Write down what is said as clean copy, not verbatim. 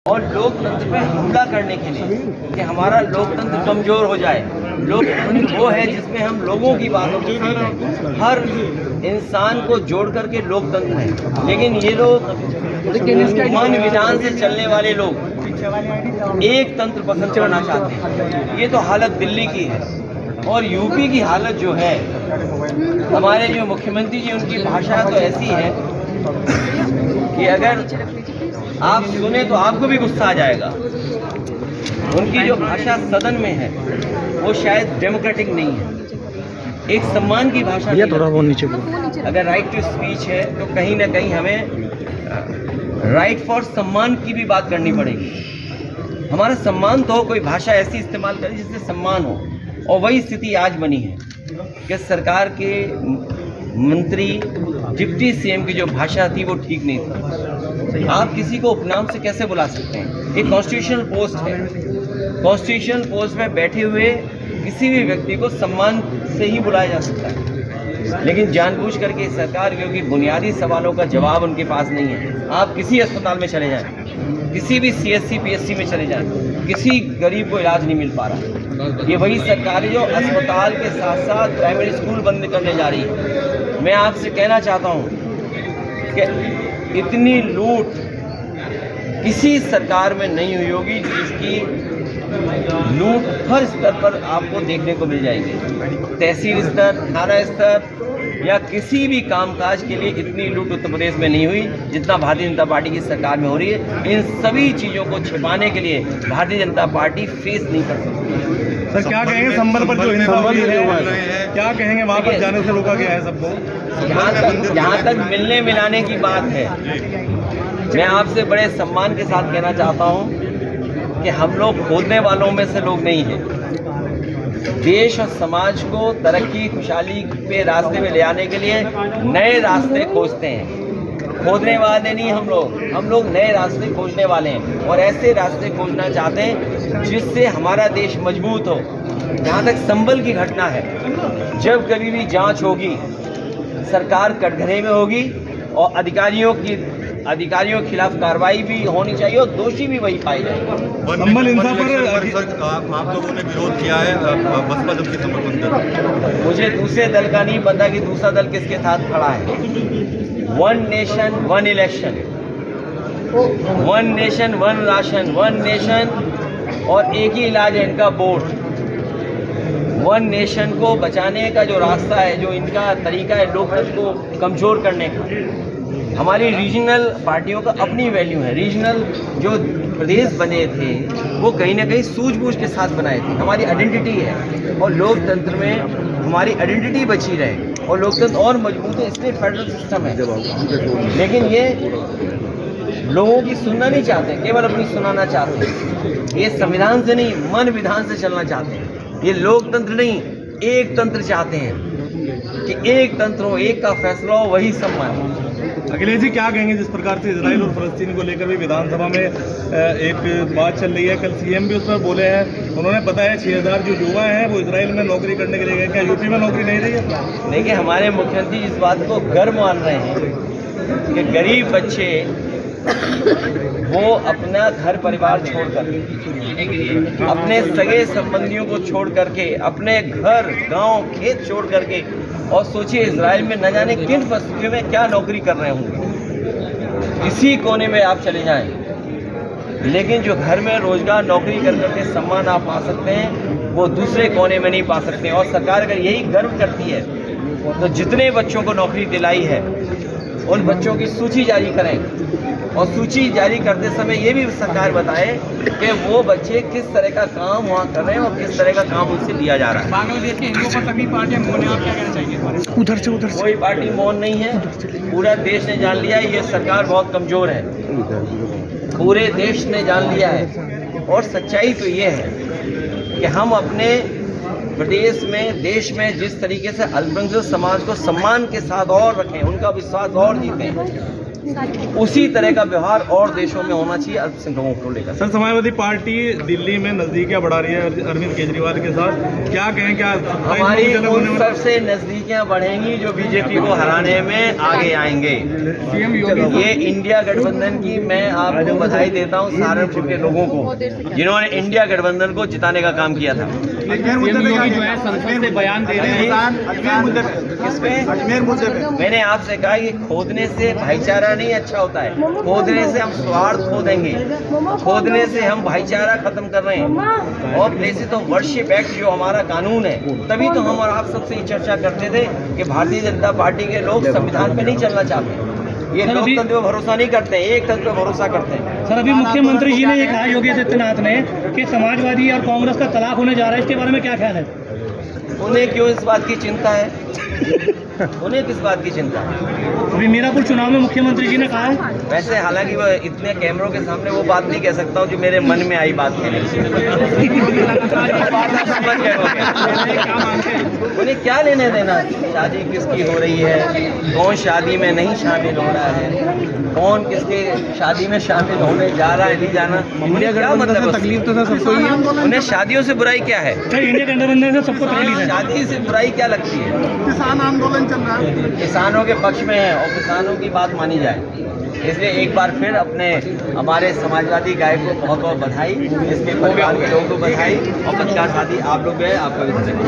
और लोकतंत्र पे हमला करने के लिए कि हमारा लोकतंत्र कमजोर हो जाए। लोकतंत्र वो है जिसमें हम लोगों की बातों को सुनें, हर इंसान को जोड़ करके लोकतंत्र है। लेकिन ये लोग मन विधान से चलने वाले लोग एक तंत्र पसंद करना चाहते हैं। ये तो हालत दिल्ली की है। और यूपी की हालत जो है, हमारे जो मुख्यमंत्री जी, उनकी भाषा तो ऐसी है कि अगर आप सुने तो आपको भी गुस्सा आ जाएगा। उनकी जो भाषा सदन में है वो शायद डेमोक्रेटिक नहीं है, एक सम्मान की भाषा नहीं थोड़ा बहुत नीचे। अगर राइट टू स्पीच है तो कहीं ना कहीं हमें राइट फॉर सम्मान की भी बात करनी पड़ेगी। हमारा सम्मान तो हो, कोई भाषा ऐसी इस्तेमाल करे जिससे सम्मान हो। और वही स्थिति आज बनी है कि सरकार के मंत्री, डिप्टी सीएम की जो भाषा थी वो ठीक नहीं थी। आप किसी को उपनाम से कैसे बुला सकते हैं? एक कॉन्स्टिट्यूशनल पोस्ट है, कॉन्स्टिट्यूशनल पोस्ट में बैठे हुए किसी भी व्यक्ति को सम्मान से ही बुलाया जा सकता है। लेकिन जानबूझ करके सरकार, क्योंकि बुनियादी सवालों का जवाब उनके पास नहीं है। आप किसी अस्पताल में चले जाएं, किसी भी सीएससी पीएससी में चले जाएं, किसी गरीब को इलाज नहीं मिल पा रहा। ये वही सरकार है जो अस्पताल के साथ साथ प्राइमरी स्कूल बंद करने जा रही है। मैं आपसे कहना चाहता हूँ कि इतनी लूट किसी सरकार में नहीं हुई होगी जिसकी लूट हर स्तर पर आपको देखने को मिल जाएगी। तहसील स्तर, थाना स्तर या किसी भी कामकाज के लिए इतनी लूट उत्तर प्रदेश में नहीं हुई जितना भारतीय जनता पार्टी की सरकार में हो रही है। इन सभी चीज़ों को छिपाने के लिए भारतीय जनता पार्टी फेस नहीं कर सकती। सर क्या कहेंगे संबल पर जो हिंसा हो रही है, क्या कहेंगे वहाँ पर जाने से रोका गया है सबको? जहाँ तक मिलने मिलाने की बात है, मैं आपसे बड़े सम्मान के साथ कहना चाहता हूँ कि हम लोग खोदने वालों में से लोग नहीं हैं। देश और समाज को तरक्की खुशहाली पे रास्ते में ले आने के लिए नए रास्ते खोजते हैं, खोदने वाले नहीं हम लोग नए रास्ते खोजने वाले हैं। और ऐसे रास्ते खोजना चाहते हैं जिससे हमारा देश मजबूत हो। जहाँ तक संबल की घटना है, जब कभी भी जांच होगी सरकार कटघरे में होगी और अधिकारियों के खिलाफ कार्रवाई भी होनी चाहिए और दोषी भी वही पाए जाएंगे। संबल हिंसा पर आप लोगों ने विरोध किया है, बसपा दल के समर्थन दल। मुझे दूसरे दल का नहीं पता कि दूसरा दल किसके साथ खड़ा है। One nation one election, one nation one ration, one nation और एक ही इलाज है इनका वोट। वन नेशन को बचाने का जो रास्ता है, जो इनका तरीका है लोकतंत्र को कमज़ोर करने का, हमारी रीजनल पार्टियों का अपनी वैल्यू है। रीजनल जो प्रदेश बने थे वो कहीं ना कहीं सूझबूझ के साथ बनाए थे। हमारी आइडेंटिटी है और लोकतंत्र में हमारी आइडेंटिटी बची रहे और लोकतंत्र और मजबूत है, इसलिए फेडरल सिस्टम है। लेकिन ये लोगों की सुनना नहीं चाहते, केवल अपनी सुनाना चाहते हैं। ये संविधान से नहीं, मन विधान से चलना चाहते हैं। ये लोकतंत्र नहीं, एक तंत्र चाहते हैं कि एक तंत्र हो, एक का फैसला हो, वही सम्मान। अखिलेश जी क्या कहेंगे जिस प्रकार से इजराइल और फलस्तीन को लेकर भी विधानसभा में एक बात चल रही है? कल सीएम भी उस पर बोले हैं, उन्होंने बताया 6000 जो युवा हैं वो इजराइल में नौकरी करने के लिए गए। क्या यूपी में नौकरी नहीं रही है? देखिए, हमारे मुख्यमंत्री इस बात को गर्व मान रहे हैं कि गरीब बच्चे वो अपना घर परिवार छोड़ करके, अपने सगे संबंधियों को छोड़ करके, अपने घर गांव खेत छोड़ करके, और सोचिए इजराइल में न जाने किन परिस्थितियों में क्या नौकरी कर रहे होंगे। इसी कोने में आप चले जाएं, लेकिन जो घर में रोजगार नौकरी कर करके सम्मान आप पा सकते हैं वो दूसरे कोने में नहीं पा सकते। और सरकार अगर यही गर्व करती है तो जितने बच्चों को नौकरी दिलाई है उन बच्चों की सूची जारी करें और सूची जारी करते समय ये भी सरकार बताए कि वो बच्चे किस तरह का काम वहाँ कर रहे हैं और किस तरह का काम उनसे लिया जा रहा है। बांग्लादेश के हिंदुओं पर सभी पार्टियां मौन हैं, आप क्या कहना चाहेंगे? उधर से कोई पार्टी मौन नहीं है, पूरा देश ने जान लिया है ये सरकार बहुत कमजोर है। पूरे देश ने जान लिया है और सच्चाई तो ये है कि हम अपने प्रदेश में, देश में जिस तरीके से अल्पसंख्यक समाज को सम्मान के साथ और रखें, उनका विश्वास और जीतें, उसी तरह का व्यवहार और देशों में होना चाहिए अल्पसंख्यकों को लेकर। सर, समाजवादी पार्टी दिल्ली में नजदीकियां बढ़ा रही है अरविंद केजरीवाल के साथ, क्या कहें, क्या हमारी उन सबसे नजदीकियां बढ़ेंगी जो बीजेपी को हराने में आगे आएंगे। ये इंडिया गठबंधन की मैं आपको बधाई देता हूं सहारनपुर के लोगों को, जिन्होंने इंडिया गठबंधन को जिताने का काम किया था। जो है संसद से बयान दे रहे हैं अजमेर मुद्दे पे मैंने आपसे कहा कि खोदने से भाईचारा नहीं अच्छा होता है, खोदने से हम स्वार्थ खो देंगे, खोदने से हम भाईचारा खत्म कर रहे हैं। और प्लेसेस ऑफ वर्शिप एक्ट जो हमारा कानून है, तभी तो हम और आप सबसे ये चर्चा करते थे कि भारतीय जनता पार्टी के लोग संविधान पे नहीं चलना चाहते, ये लोकतंत्र पे भरोसा नहीं करते हैं, एक तंत्र पे भरोसा करते हैं। सर, अभी मुख्यमंत्री जी ने ये कहा योगी आदित्यनाथ ने कि समाजवादी और कांग्रेस का तलाक होने जा रहा है, इसके बारे में क्या ख्याल है? उन्हें क्यों इस बात की चिंता है? उन्हें किस बात की चिंता है? अभी मीरापुर चुनाव में मुख्यमंत्री जी ने कहा है। वैसे हालांकि वो इतने कैमरों के सामने वो बात नहीं कह सकता हूँ जो मेरे मन में आई बात कह उन्हें क्या लेने देना शादी किसकी हो रही है, कौन शादी में नहीं शामिल हो रहा है, कौन किसके शादी में शामिल होने जा रहा है नहीं जाना, उन्हें क्या मतलब? तकलीफ तो सबको ही है। उन्हें शादियों से बुराई क्या है? इंडिया गठबंधन से सबको तकलीफ है। शादी से बुराई क्या लगती है? किसान आंदोलन चल रहा है, किसानों के पक्ष में है और किसानों की बात मानी जाए, इसलिए एक बार फिर अपने हमारे समाजवादी गाय को बहुत बहुत बधाई, इसके परिवार के लोगों को बधाई और पत्रकार साथी आप लोग गए, आपका भी धन्यवाद।